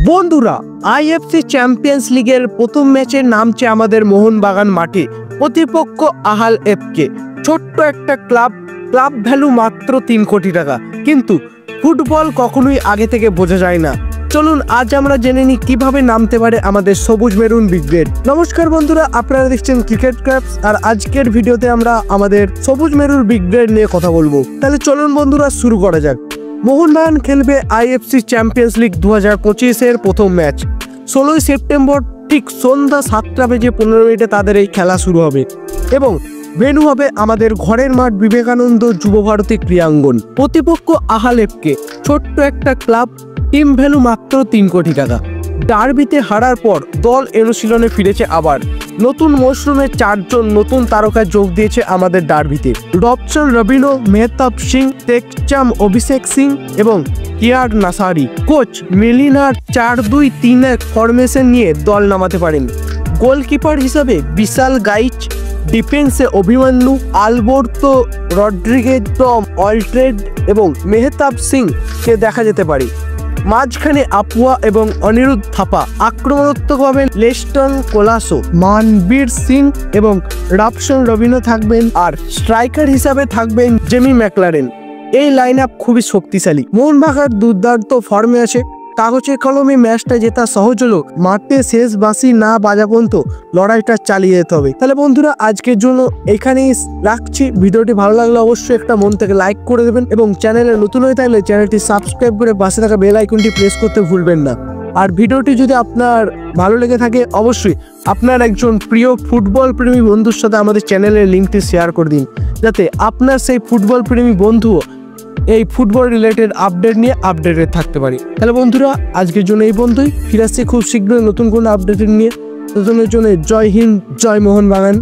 বন্ধুরা, IFC champions লিগের প্রথম ম্যাচে নামছে আমাদের মোহনবাগান মাঠে। প্রতিপক্ষ আহাল এফকে। ছোট্ট একটা ক্লাব ভ্যালু মাত্র 3 কোটি টাকা। কিন্তু ফুটবল কখনোই আগে থেকে বোঝা যায় না। চলুন আজ আমরা জেনে নিই কিভাবে নামতে পারে আমাদের সবুজ মেরুন ব্রিগেড। নমস্কার বন্ধুরা, আপনারা দেখছেন ক্রিকেট ক্রাফটস, আর আজকের ভিডিওতে আমরা আমাদের সবুজ মেরুন ব্রিগেড নিয়ে কথা বলবো। তাহলে চলুন বন্ধুরা শুরু করা যাক। মোহনবাগান খেলবে আইএফসি চ্যাম্পিয়ন্স লিগ 2025-এর প্রথম ম্যাচ 16ই সেপ্টেম্বর ঠিক সন্ধ্যা 7:15 তাদের এই খেলা শুরু হবে এবং ভেন্যু হবে আমাদের ঘরের মাঠ বিবেকানন্দ যুবভারতী ক্রীড়াঙ্গন। প্রতিপক্ষ আহাল এফকে। ছোট্ট একটা ক্লাব, টিম ভ্যালু মাত্র 3 কোটি টাকা। ডার্বিতে হারার পর দল অনুশীলনে ফিরেছে আবার। নতুন মৌসুমে 4 জন নতুন তারকা যোগ দিয়েছে আমাদের ডার্বিতে। রবসন রবিনো, মেহতাব সিং, টেকচাম অভিষেক সিং এবং কিয়ার নাসারি। কোচ মেলিনার 4-2-3-1 ফরমেশন নিয়ে দল নামাতে পারেন। গোলকিপার হিসাবে বিশাল গাইচ, ডিফেন্সে অভিমন্যু, আলবর্তো রড্রিগেজ, টম অলট্রেড এবং মেহতাব সিংকে দেখা যেতে পারে। মাঝখানে আপুয়া এবং অনিরুদ্ধ থাপা। আক্রমণাত্মকভাবে লেস্টন কোলাসো, মানবীর সিং এবং রবসন রবিনো থাকবেন, আর স্ট্রাইকার হিসাবে থাকবেন জেমি ম্যাকলারেন। এই লাইন আপ খুবই শক্তিশালী। মোহনবাগান দুর্দান্ত ফর্মে আছে। কাগজে কলমে ম্যাচটা জেতা সহজ হলো, মাঠে শেষ বাঁশি না বাজা পর্যন্ত লড়াইটা চালিয়ে যেতে হবে। তাহলে বন্ধুরা, আজকের জন্য এখানেই রাখছি। ভিডিওটি ভালো লাগলে অবশ্যই একটা মন থেকে লাইক করে দেবেন এবং চ্যানেলে নতুন হয়ে থাকলে চ্যানেলটি সাবস্ক্রাইব করে পাশে থাকা বেল আইকনটি প্রেস করতে ভুলবেন না। আর ভিডিওটি যদি আপনার ভালো লেগে থাকে অবশ্যই আপনার একজন প্রিয় ফুটবল প্রেমী বন্ধুর সাথে আমাদের চ্যানেলের লিঙ্কটি শেয়ার করে দিন, যাতে আপনার সেই ফুটবল প্রেমী বন্ধুও এই ফুটবল রিলেটেড আপডেট নিয়ে আপডেটেড থাকতে পারি। তাহলে বন্ধুরা, আজকের জন্য এই বন্ধুই ফিরে আসছে খুব শীঘ্রই নতুন কোনো আপডেট নিয়ে। ততক্ষণের জন্য জয় হিন্দ, জয় মোহনবাগান।